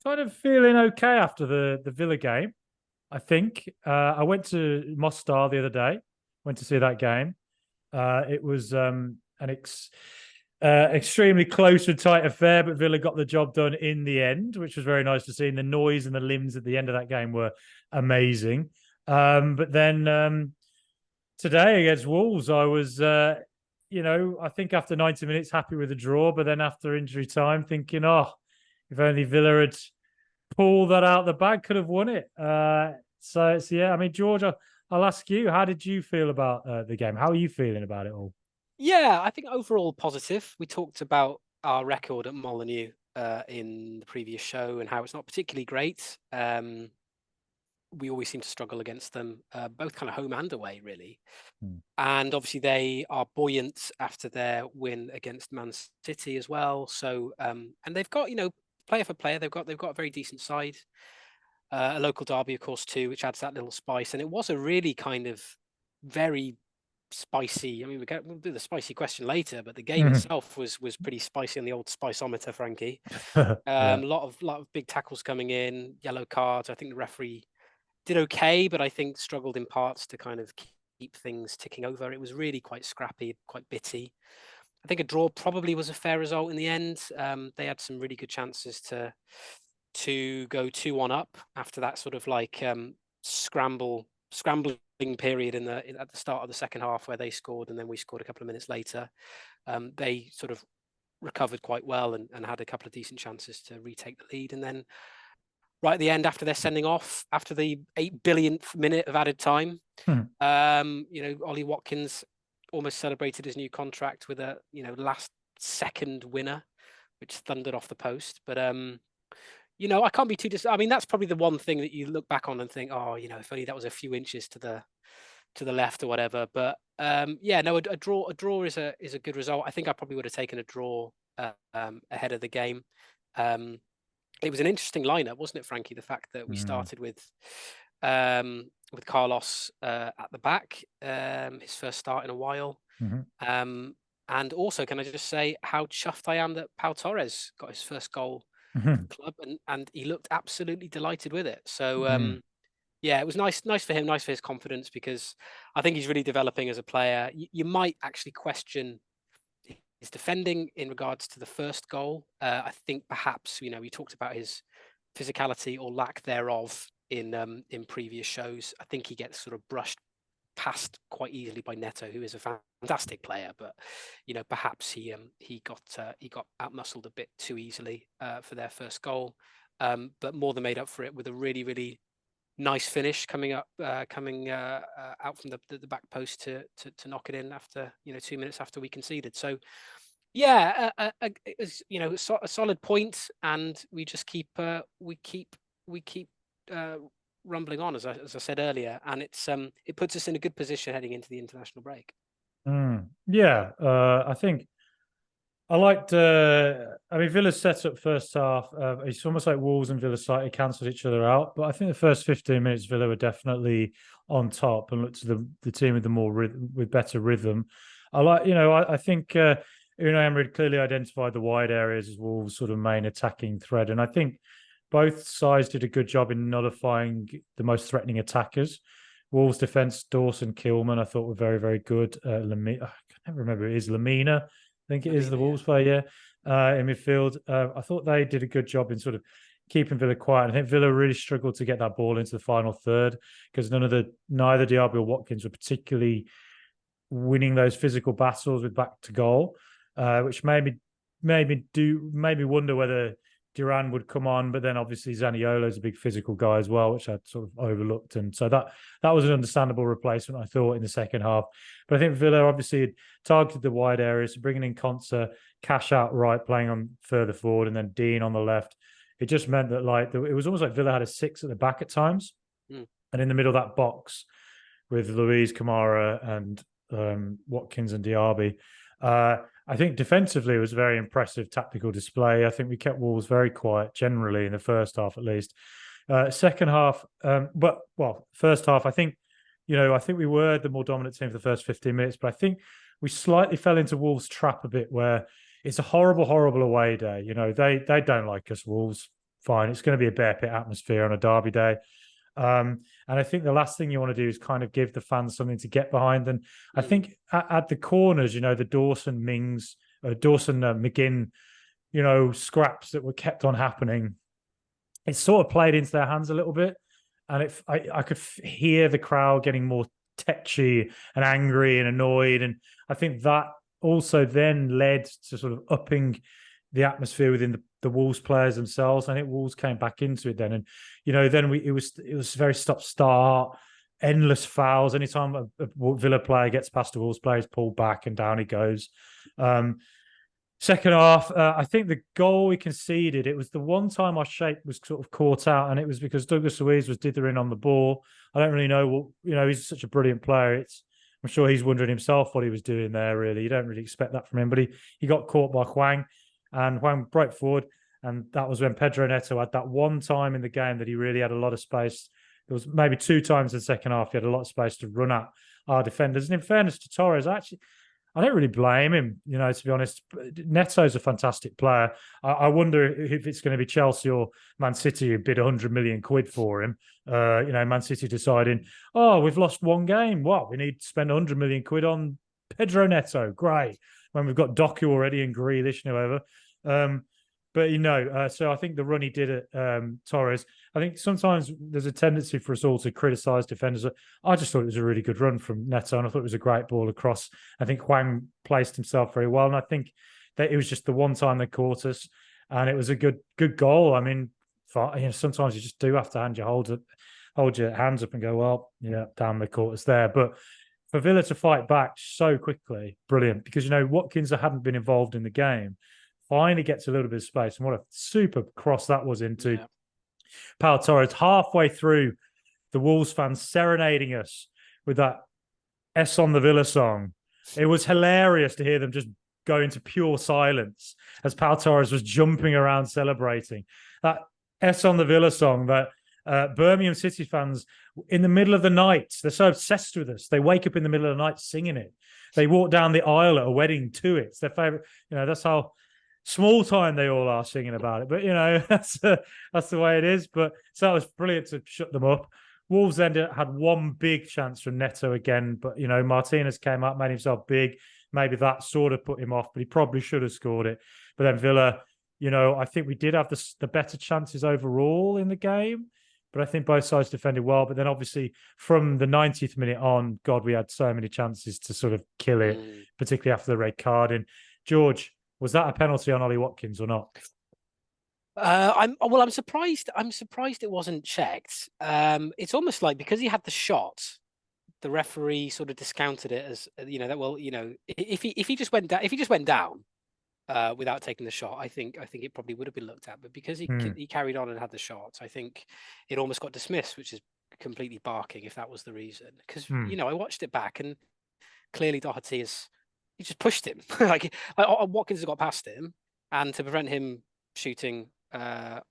kind of feeling okay after the Villa game. I think I went to Mostar the other day. Went to see that game. It was extremely close and tight affair, but Villa got the job done in the end, which was very nice to see. And the noise and the limbs at the end of that game were amazing. But then today against Wolves, I was, I think after 90 minutes, happy with the draw. But then after injury time, thinking, oh, if only Villa had pulled that out of the bag, could have won it. So yeah, I mean, George, I'll ask you, how did you feel about the game? How are you feeling about it all? Yeah, I think overall positive. We talked about our record at Molineux in the previous show and how it's not particularly great. We always seem to struggle against them, both kind of home and away, really. And obviously, they are buoyant after their win against Man City as well. So, and they've got, player for player, they've got a very decent side. A local derby, of course, too, which adds that little spice. And it was a really kind of very spicy. I mean, we'll do the spicy question later, but the game itself was pretty spicy on the old spiceometer, Frankie. Yeah. Lot of big tackles coming in, yellow cards. I think the referee did okay, but I think struggled in parts to kind of keep things ticking over. It was really quite scrappy, quite bitty. I think a draw probably was a fair result in the end. They had some really good chances to go 2-1 up after that sort of like scrambling period at the start of the second half where they scored and then we scored a couple of minutes later. They sort of recovered quite well and had a couple of decent chances to retake the lead. And then right at the end, after their sending off, after the 8 billionth minute of added time, Ollie Watkins almost celebrated his new contract with a last second winner, which thundered off the post. But I can't be too I mean, that's probably the one thing that you look back on and think, oh, if only that was a few inches to the left or whatever. But a draw is a good result. I think I probably would have taken a draw ahead of the game. It was an interesting lineup, wasn't it, Frankie? The fact that we started with Carlos at the back, his first start in a while. And also, can I just say how chuffed I am that Pau Torres got his first goal for the club, and he looked absolutely delighted with it. So it was nice for him, nice for his confidence, because I think he's really developing as a player. You might actually question his defending in regards to the first goal. I think perhaps we talked about his physicality or lack thereof in previous shows. I think he gets sort of brushed past quite easily by Neto, who is a fantastic player, but perhaps he got outmuscled a bit too easily for their first goal. But more than made up for it with a really, really nice finish coming out from the back post to knock it in after 2 minutes after we conceded. So it was a solid point, and we just keep rumbling on, as I said earlier, and it puts us in a good position heading into the international break. I think I liked. Villa's set up first half. It's almost like Wolves and Villa slightly cancelled each other out, but I think the first 15 minutes Villa were definitely on top and looked to the team with with better rhythm. I think Unai Emery clearly identified the wide areas as Wolves' sort of main attacking thread, and I think both sides did a good job in nullifying the most threatening attackers. Wolves defence, Dawson, Kilman, I thought were very, very good. I can't remember, it is Lamina. I think it is the Wolves player in midfield. I thought they did a good job in sort of keeping Villa quiet. I think Villa really struggled to get that ball into the final third because neither Diaby or Watkins were particularly winning those physical battles with back to goal, which made me wonder whether Duran would come on, but then obviously Zaniolo is a big physical guy as well, which I'd sort of overlooked. And so that was an understandable replacement, I thought, in the second half. But I think Villa obviously had targeted the wide areas, so bringing in Konsa, Cash out right, playing on further forward, and then Dean on the left. It just meant that it was almost like Villa had a 6 at the back at times. And in the middle of that box with Luiz, Kamara and Watkins and Diaby. I think defensively it was a very impressive tactical display. I think we kept Wolves very quiet generally in the first half, at least. Second half, first half, I think we were the more dominant team for the first 15 minutes, but I think we slightly fell into Wolves' trap a bit where it's a horrible, horrible away day. They don't like us, Wolves. fine. It's going to be a bear pit atmosphere on a derby day. And I think the last thing you want to do is kind of give the fans something to get behind. And I think at the corners, the Dawson McGinn, scraps that were kept on happening, it sort of played into their hands a little bit. And I could hear the crowd getting more tetchy and angry and annoyed. And I think that also then led to sort of upping the atmosphere within the Wolves players themselves. I think Wolves came back into it then, and then it was very stop-start, endless fouls. Anytime a Villa player gets past a Wolves player, he's pulled back and down he goes. Second half, I think the goal we conceded, it was the one time our shape was sort of caught out, and it was because Douglas Luiz was dithering on the ball. I don't really know what, he's such a brilliant player. I'm sure he's wondering himself what he was doing there, really. You don't really expect that from him, but he got caught by Hwang, and Hwang broke forward, and that was when Pedro Neto had that one time in the game that he really had a lot of space. There was maybe 2 times in the second half he had a lot of space to run at our defenders. And in fairness to Torres, I don't really blame him, to be honest. Neto's a fantastic player. I wonder if it's going to be Chelsea or Man City who bid 100 million quid for him. Man City deciding, we've lost one game. What? We need to spend 100 million quid on Pedro Neto. Great. When we've got Doku already and Grealish and whoever. So I think the run he did at Torres, I think sometimes there's a tendency for us all to criticise defenders. I just thought it was a really good run from Neto, and I thought it was a great ball across. I think Hwang placed himself very well, and I think that it was just the one time they caught us, and it was a good goal. I mean, sometimes you just do have to hold your hands up and go, well, yeah, damn, they caught us there. But for Villa to fight back so quickly, brilliant, because Watkins hadn't been involved in the game. Finally gets a little bit of space, and what a super cross that was into Pau Torres. Halfway through, the Wolves fans serenading us with that S on the Villa song. It was hilarious to hear them just go into pure silence as Pau Torres was jumping around celebrating. That S on the Villa song that Birmingham City fans, in the middle of the night, they're so obsessed with us. They wake up in the middle of the night singing it. They walk down the aisle at a wedding to it. It's their favourite. That's how small time they all are singing about it. But, that's the way it is. But so that was brilliant to shut them up. Wolves then had one big chance from Neto again. But, Martinez came up, made himself big. Maybe that sort of put him off, but he probably should have scored it. But then Villa, I think we did have the better chances overall in the game. But I think both sides defended well. But then obviously from the 90th minute on, God, we had so many chances to sort of kill it, particularly after the red card. And George, was that a penalty on Ollie Watkins or not? I'm surprised. I'm surprised it wasn't checked. It's almost like because he had the shot, the referee sort of discounted it as if he just went down, without taking the shot, I think it probably would have been looked at. But because he carried on and had the shot, I think it almost got dismissed, which is completely barking if that was the reason. Because I watched it back and clearly Doherty he just pushed him. like Watkins has got past him, and to prevent him shooting, while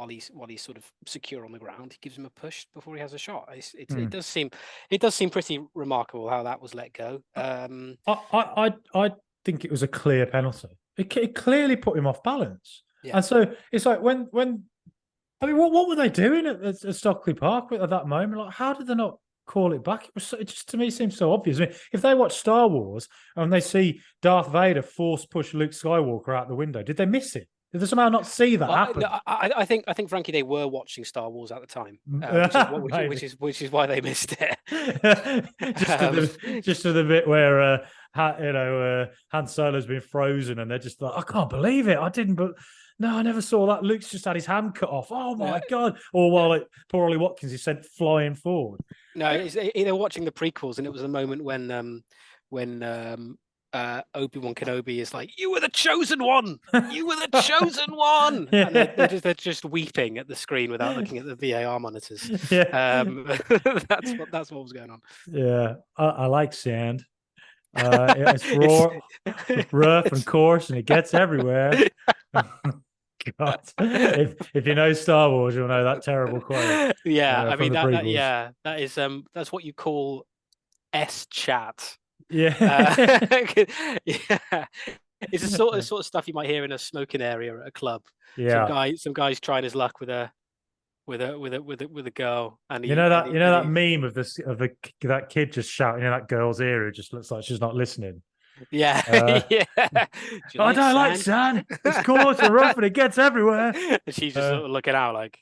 he's sort of secure on the ground, he gives him a push before he has a shot. It does seem pretty remarkable how that was let go. I think it was a clear penalty. It clearly put him off balance. Yeah. And so it's like when I mean, what were they doing at Stockley Park at that moment? Like, how did they not call it back? It just to me seems so obvious. I mean, if they watch Star Wars and they see Darth Vader force push Luke Skywalker out the window, did they miss it? Did they somehow not see that happen? No, I think Frankie, they were watching Star Wars at the time, which is why they missed it. just to the bit where Han Solo's been frozen, and they're just like, I can't believe it. I never saw that. Luke's just had his hand cut off. Oh my God! Or while poor Ollie Watkins is sent flying forward. No, they're watching the prequels, and it was the moment when Obi-Wan Kenobi is like, "You were the chosen one. You were the chosen one." And they're just weeping at the screen without looking at the VAR monitors. Yeah. That's what was going on. Yeah, I like sand. It's rough and coarse, and it gets everywhere. God, if you know Star Wars, you'll know that terrible quote. Yeah, I mean that is that's what you call S chat. Yeah. Yeah. It's the sort of stuff you might hear in a smoking area at a club. Yeah. Some guy's trying his luck with a girl, and You know that meme of that kid just shouting in that girl's ear who just looks like she's not listening. Yeah, Uh, yeah. Do you I like don't like sand? sand. It's coarse and rough and it gets everywhere. And she's just Uh, sort of looking out like,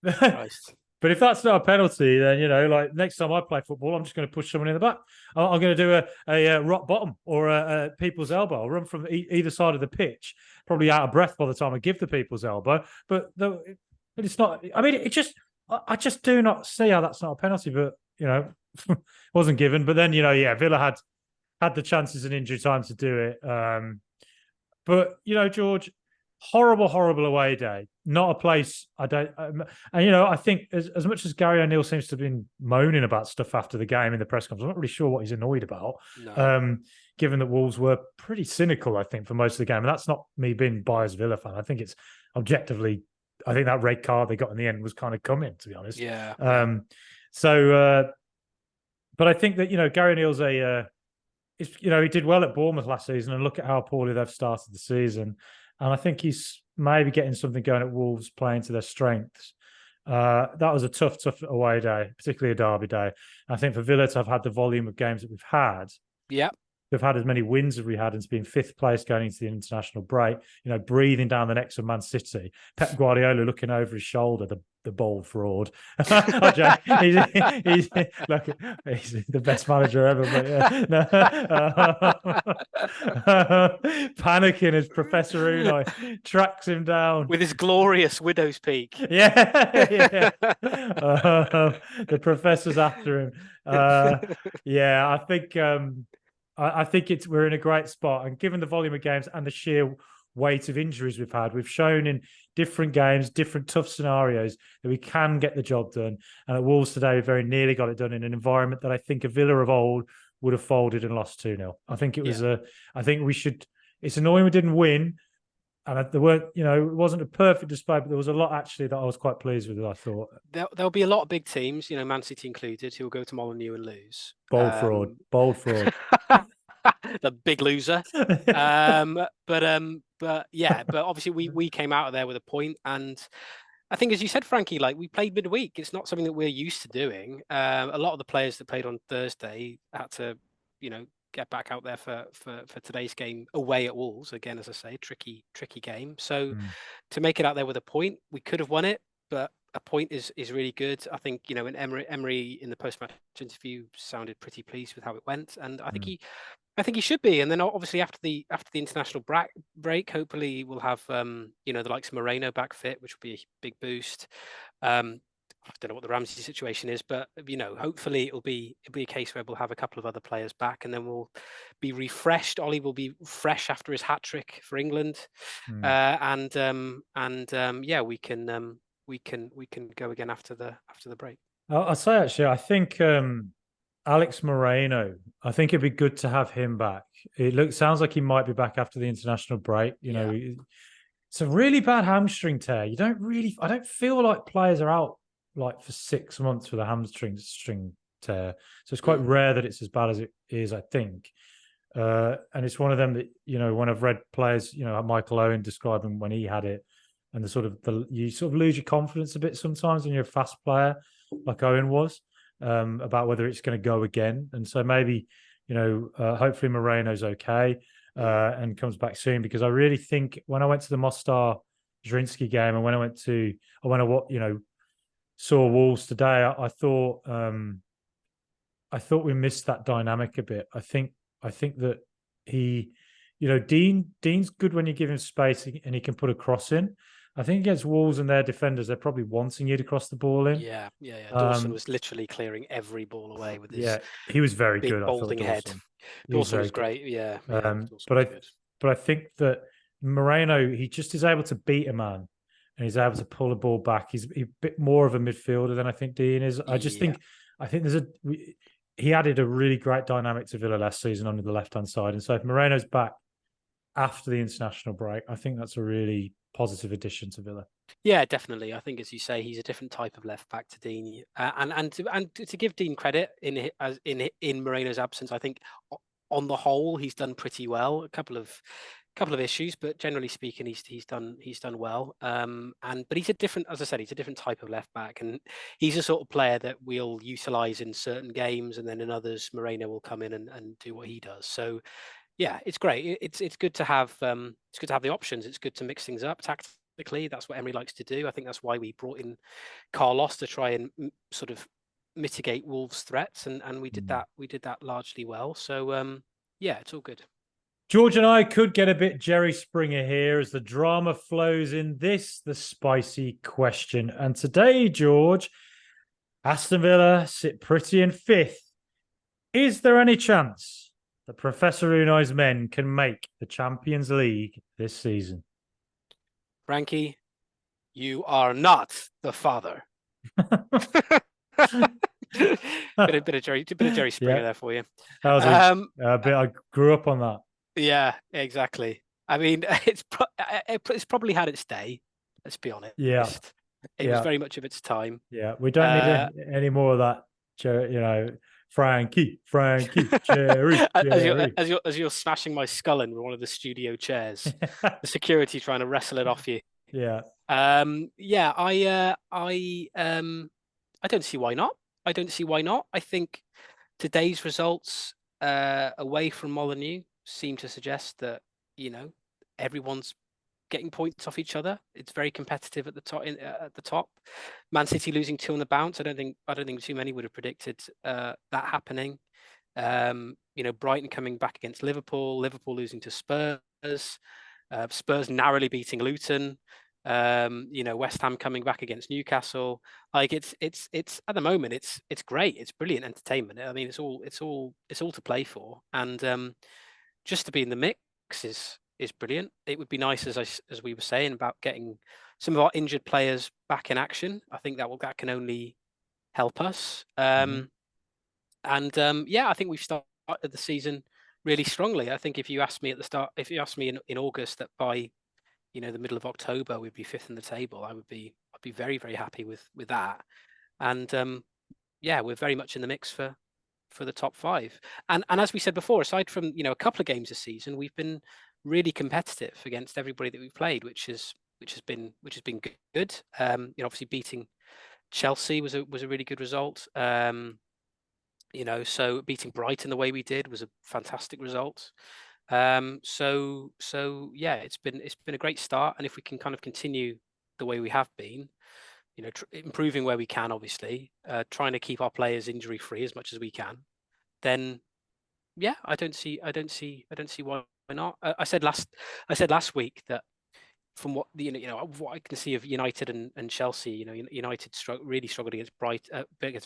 but Christ. if that's not a penalty, then like next time I play football, I'm just going to push someone in the back. I'm going to do a rock bottom or a people's elbow. I'll run from either side of the pitch, probably out of breath by the time I give the people's elbow. But it's not. I mean, I just do not see how that's not a penalty. But wasn't given. But then Villa had the chances in injury time to do it. But George, horrible away day. Not a place I don't. And I think as much as Gary O'Neill seems to have been moaning about stuff after the game in the press conference, I'm not really sure what he's annoyed about. No. Given that Wolves were pretty cynical, I think, for most of the game, and that's not me being biased Villa fan. I think it's objectively. I think that red card they got in the end was kind of coming, to be honest. Yeah. But I think that Gary O'Neill's he did well at Bournemouth last season, and look at how poorly they've started the season. And I think he's maybe getting something going at Wolves, playing to their strengths. That was a tough away day, particularly a derby day. I think for Villa to have had the volume of games that we've had, we've had as many wins as we had, and to be in fifth place going into the international break, breathing down the necks of Man City. Pep Guardiola looking over his shoulder, the bold fraud. he's the best manager ever, but panicking as Professor Unai tracks him down with his glorious widow's peak. The professor's after him. I think I think we're in a great spot, and given the volume of games and the sheer weight of injuries we've had, we've shown in different games, different tough scenarios, that we can get the job done. And at Wolves today, we very nearly got it done in an environment that I think a Villa of old would have folded and lost 2-0. I think it was I think we should. It's annoying we didn't win, and there weren't. It wasn't a perfect display, but there was a lot actually that I was quite pleased with. I thought there'll be a lot of big teams, Man City included, who will go to Molineux and lose. Bold fraud. The big loser. But obviously we came out of there with a point, and I think, as you said, Frankie, like, we played midweek. It's not something that we're used to doing. A lot of the players that played on Thursday had to, get back out there for today's game away at Wolves. Again, as I say, tricky game. So to make it out there with a point, we could have won it, but a point is really good. I think, and Emery in the post-match interview sounded pretty pleased with how it went, and I think he should be. And then obviously after the international break, hopefully we'll have the likes of Moreno back fit, which will be a big boost. I don't know what the Ramsey situation is, but hopefully it'll be a case where we'll have a couple of other players back, and then we'll be refreshed. Ollie will be fresh after his hat trick for England, we can go again after the break. I'll say, actually, I think Alex Moreno, I think it'd be good to have him back. Sounds like he might be back after the international break. It's a really bad hamstring tear. I don't feel like players are out like for 6 months with a hamstring tear. So it's quite rare that it's as bad as it is, I think. And it's one of them that, when I've read players, like Michael Owen describing when he had it, and you sort of lose your confidence a bit sometimes when you're a fast player like Owen was, about whether it's going to go again. And so maybe, hopefully Moreno's okay and comes back soon, because I really think when I went to the Mostar Zielinski game, and when I saw Wolves today, I thought we missed that dynamic a bit. I think that he, Dean's good when you give him space and he can put a cross in. I think against Wolves and their defenders, they're probably wanting you to cross the ball in. Yeah. Dawson was literally clearing every ball away with his he was very big good. balding head. Dawson was great. Yeah. But I think that Moreno, he just is able to beat a man, and he's able to pull the ball back. He's a bit more of a midfielder than I think Dean is. I think he added a really great dynamic to Villa last season on the left-hand side. And so if Moreno's back after the international break, I think that's a really positive addition to Villa. Yeah, definitely. I think, as you say, he's a different type of left back to Dean. And to give Dean credit in Moreno's absence, I think on the whole he's done pretty well. A couple of couple of issues, but generally speaking, he's done well. But he's a different, as I said, he's a different type of left back, and he's a sort of player that we'll utilize in certain games, and then in others, Moreno will come in and do what he does. So yeah, it's great. It's good to have the options. It's good to mix things up tactically. That's what Emery likes to do. I think that's why we brought in Carlos to try and sort of mitigate Wolves' threats, and we did that. We did that largely well. So yeah, it's all good. George and I could get a bit Jerry Springer here as the drama flows in this, the spicy question. And today, George, Aston Villa sit pretty in fifth. Is there any chance that Professor Unai's men can make the Champions League this season? Frankie, you are not the father. bit of Jerry Springer there for you. That was a bit. I grew up on that. Yeah, exactly. I mean, it's probably had its day. Let's be honest. Yeah, it was very much of its time. Yeah, we don't need any more of that. You know, Frankie, Jerry. As you're smashing my skull in with one of the studio chairs, the security trying to wrestle it off you. Yeah. Yeah. I don't see why not. I think today's results away from Molineux seem to suggest that, you know, everyone's getting points off each other. It's very competitive at the top. At the top, Man City losing 2 on the bounce. I don't think too many would have predicted that happening. You know, Brighton coming back against Liverpool losing to Spurs, Spurs narrowly beating Luton. You know, West Ham coming back against Newcastle. Like it's at the moment it's great. It's brilliant entertainment. I mean, it's all to play for, and just to be in the mix is brilliant. It would be nice, as we were saying, about getting some of our injured players back in action. I think that can only help us. Yeah, I think we've started the season really strongly. I think if you asked me in August that by, you know, the middle of October we'd be 5th in the table, I'd be very, very happy with that. And yeah, we're very much in the mix for the top 5. And as we said before, aside from, you know, a couple of games this season, we've been really competitive against everybody that we've played, which has been good. You know, obviously beating Chelsea was a really good result. You know, so beating Brighton the way we did was a fantastic result. So yeah, it's been a great start, and if we can kind of continue the way we have been, you know, improving where we can, obviously, trying to keep our players injury free as much as we can, then yeah, I don't see why not. I said last week that from what what I can see of United and Chelsea, you know, United really struggled against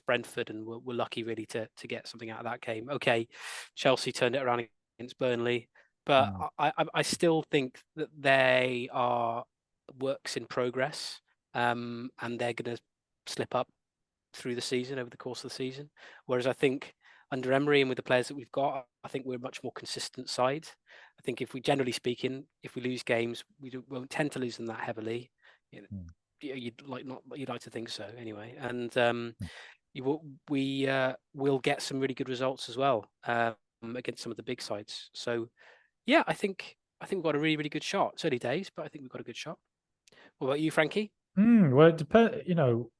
Brentford, and were lucky really to get something out of that game. Okay, Chelsea turned it around against Burnley, but I still think that they are works in progress, and they're going to slip up through the season, over the course of the season. Whereas I think under Emery and with the players that we've got, I think we're a much more consistent side. I think if we, generally speaking, if we lose games, we won't tend to lose them that heavily. You know, you'd like to think so anyway. And we will get some really good results as well against some of the big sides. So yeah, I think we've got a really, really good shot. It's early days, but I think we've got a good shot. What about you, Frankie? Well, it depends. You know,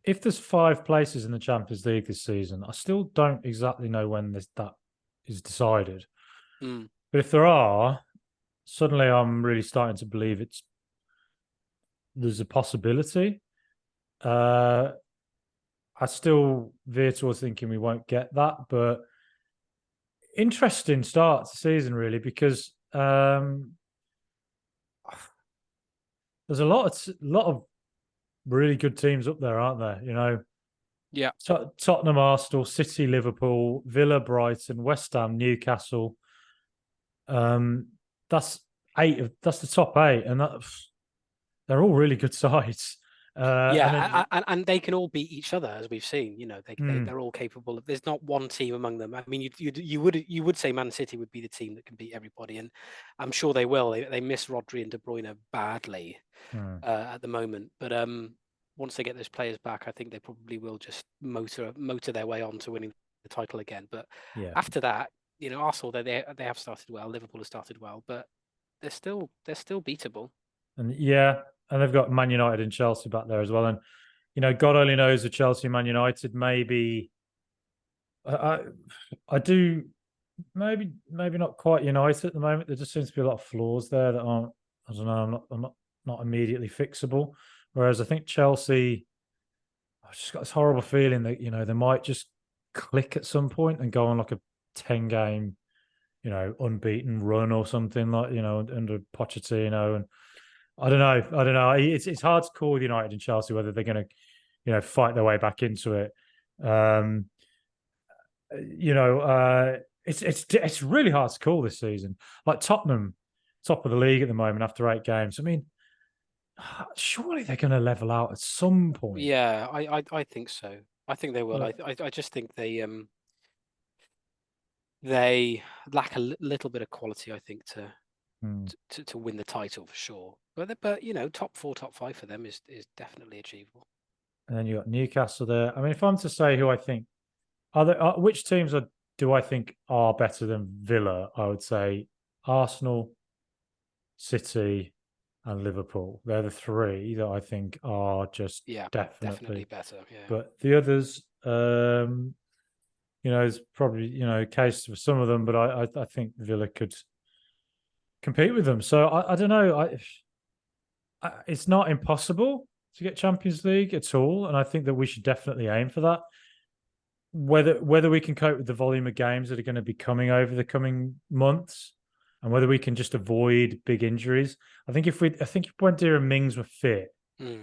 if there's 5 places in the Champions League this season, I still don't exactly know when that is decided. But if there are, suddenly I'm really starting to believe there's a possibility. I still veer towards thinking we won't get that, but interesting start to the season, really, because there's a lot of really good teams up there, aren't there? You know, yeah, Tottenham, Arsenal, City, Liverpool, Villa, Brighton, West Ham, Newcastle. That's the top 8, and they're all really good sides. And they can all beat each other, as we've seen. You know, they're all capable of. There's not one team among them. I mean, you would say Man City would be the team that can beat everybody, and I'm sure they will. They miss Rodri and De Bruyne badly at the moment, but once they get those players back, I think they probably will just motor their way on to winning the title again. But after that, you know, Arsenal they have started well, Liverpool has started well, but they're still beatable. And and they've got Man United and Chelsea back there as well. And God only knows with Chelsea, Man United. Maybe I, I do maybe not quite United at the moment. There just seems to be a lot of flaws there that aren't. I don't know. I'm not immediately fixable. Whereas I think Chelsea, I've just got this horrible feeling that they might just click at some point and go on like a 10-game, unbeaten run or something like under Pochettino. And I don't know. It's hard to call with United and Chelsea whether they're going to fight their way back into it. It's really hard to call this season. Like Tottenham, top of the league at the moment after 8 games. I mean, surely they're going to level out at some point. Yeah, I think so. I think they will. I just think they lack a little bit of quality, I think, to win the title for sure. But top 4, top 5 for them is definitely achievable. And then you got Newcastle there. I mean, if I'm to say who I think which teams do I think are better than Villa, I would say Arsenal, City, and Liverpool. They're the 3 that I think are just definitely better. Yeah. But the others, is probably a case for some of them, but I think Villa could compete with them. So I don't know. It's not impossible to get Champions League at all, and I think that we should definitely aim for that. Whether we can cope with the volume of games that are going to be coming over the coming months, and whether we can just avoid big injuries. I think if Buendia and Mings were fit, if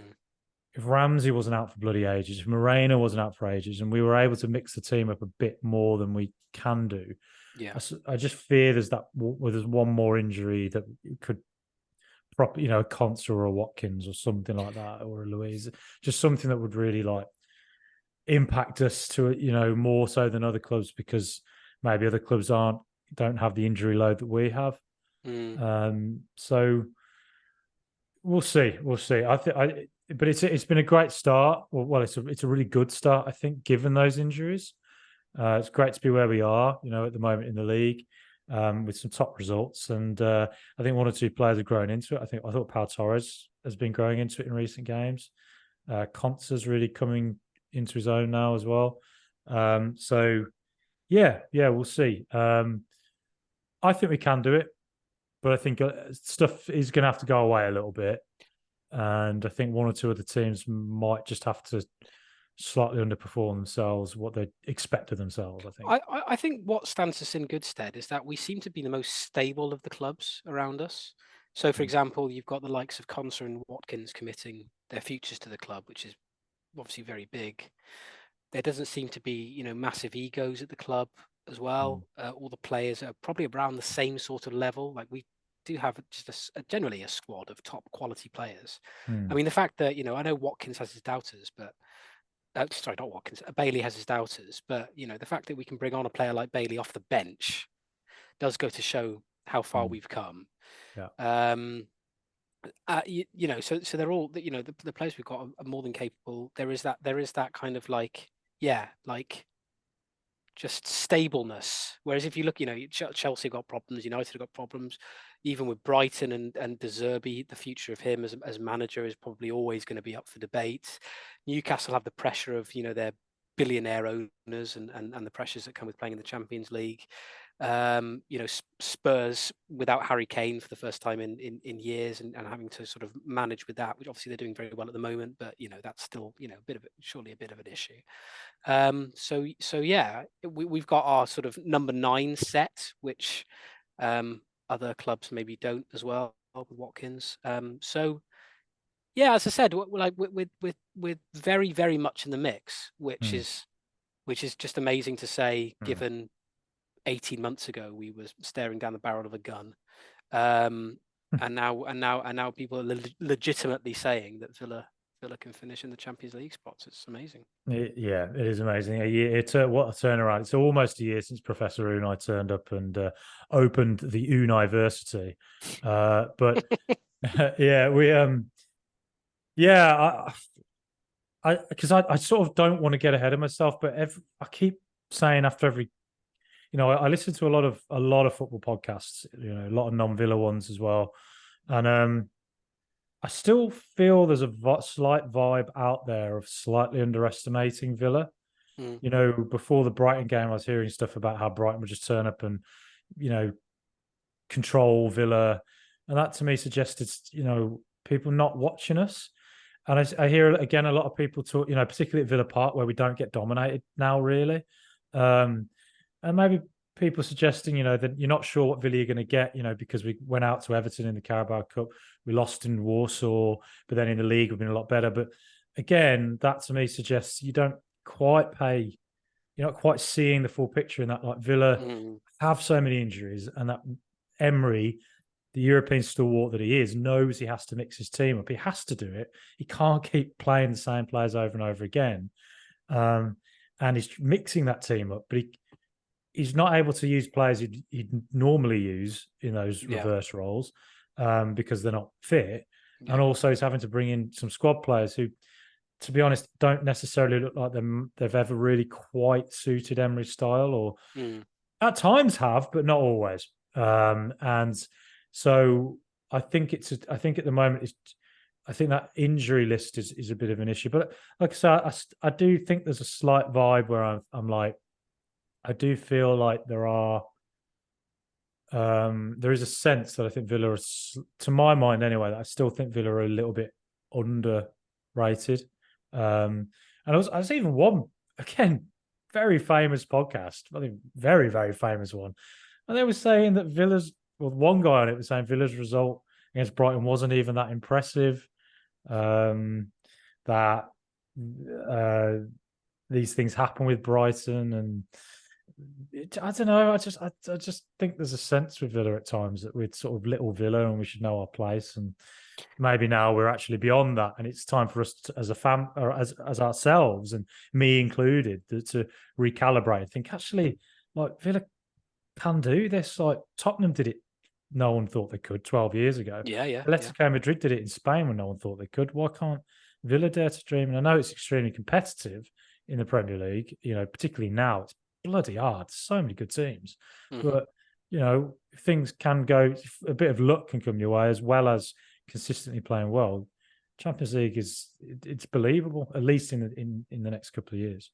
Ramsey wasn't out for bloody ages, if Moreno wasn't out for ages, and we were able to mix the team up a bit more than we can do, I just fear there's one more injury that could a Consa or a Watkins or something like that, or a Louise, just something that would really impact us to more so than other clubs, because maybe other clubs don't have the injury load that we have. So we'll see. But it's been a great start. Well, it's a really good start, I think, given those injuries. It's great to be where we are, at the moment in the league, with some top results. And I think 1 or 2 players have grown into it. I thought Pau Torres has been growing into it in recent games. Consa's really coming into his own now as well. So we'll see. I think we can do it, but I think stuff is going to have to go away a little bit, and I think 1 or 2 other teams might just have to slightly underperform themselves, what they expect of themselves. I think what stands us in good stead is that we seem to be the most stable of the clubs around us. So, for example, you've got the likes of Consa and Watkins committing their futures to the club, which is obviously very big. There doesn't seem to be, massive egos at the club as well. All the players are probably around the same sort of level. Like, we do have just generally a squad of top quality players. I mean, the fact that, I know Watkins has his doubters, but sorry, not Watkins, Bailey has his doubters, but the fact that we can bring on a player like Bailey off the bench does go to show how far we've come. So they're all, the players we've got are more than capable. There is that kind of just stableness. Whereas if you look, Chelsea got problems, United got problems, even with Brighton and De Zerbi, the future of him as manager is probably always going to be up for debate. Newcastle have the pressure of, their billionaire owners and the pressures that come with playing in the Champions League. Spurs without Harry Kane for the first time in years and having to sort of manage with that, which obviously they're doing very well at the moment, but that's still surely a bit of an issue. We've got our sort of number 9 set, which other clubs maybe don't as well with Watkins. As I said, we're very, very much in the mix, which is just amazing to say, given 18 months ago we were staring down the barrel of a gun, and now people are legitimately saying that Villa can finish in the Champions League spots. It's amazing. It is amazing. A year, what a turnaround! It's almost a year since Professor Unai turned up and opened the University. But because I sort of don't want to get ahead of myself, but I keep saying after every I listen to a lot of football podcasts, a lot of non-Villa ones as well, and I still feel there's a slight vibe out there of slightly underestimating Villa. Before the Brighton game, I was hearing stuff about how Brighton would just turn up and, control Villa. And that to me suggested, people not watching us. And I hear, again, a lot of people talk, particularly at Villa Park, where we don't get dominated now, really. And maybe people suggesting, that you're not sure what Villa you're going to get, because we went out to Everton in the Carabao Cup. We lost in Warsaw, but then in the league, we've been a lot better. But again, that to me suggests you don't quite pay, you're not quite seeing the full picture in that, like Villa have so many injuries, and that Emery, the European stalwart that he is, knows he has to mix his team up. He has to do it. He can't keep playing the same players over and over again. And he's mixing that team up, but he's not able to use players he'd normally use in those reverse roles because they're not fit. Yeah. And also he's having to bring in some squad players who, to be honest, don't necessarily look like they've ever really quite suited Emery's style, or at times have, but not always. And so I think I think at the moment I think that injury list is a bit of an issue. But like I said, I do think there's a slight vibe where I'm like, I do feel like there is a sense that I think Villa, to my mind anyway, that I still think Villa are a little bit underrated. And I was even one, again, very famous podcast, I think very, very famous one. And they were saying that one guy on it was saying Villa's result against Brighton wasn't even that impressive. That these things happen with Brighton, and I don't know. I just think there's a sense with Villa at times that we're sort of little Villa and we should know our place. And maybe now we're actually beyond that, and it's time for us as a or as ourselves, and me included, to recalibrate. Think actually, like, Villa can do this. Like Tottenham did it. No one thought they could 12 years ago. Atletico Madrid did it in Spain when no one thought they could. Why can't Villa dare to dream? And I know it's extremely competitive in the Premier League, particularly now. It's bloody hard. So many good teams. But, things can go, a bit of luck can come your way, as well as consistently playing well. Champions League it's believable, at least in the next couple of years.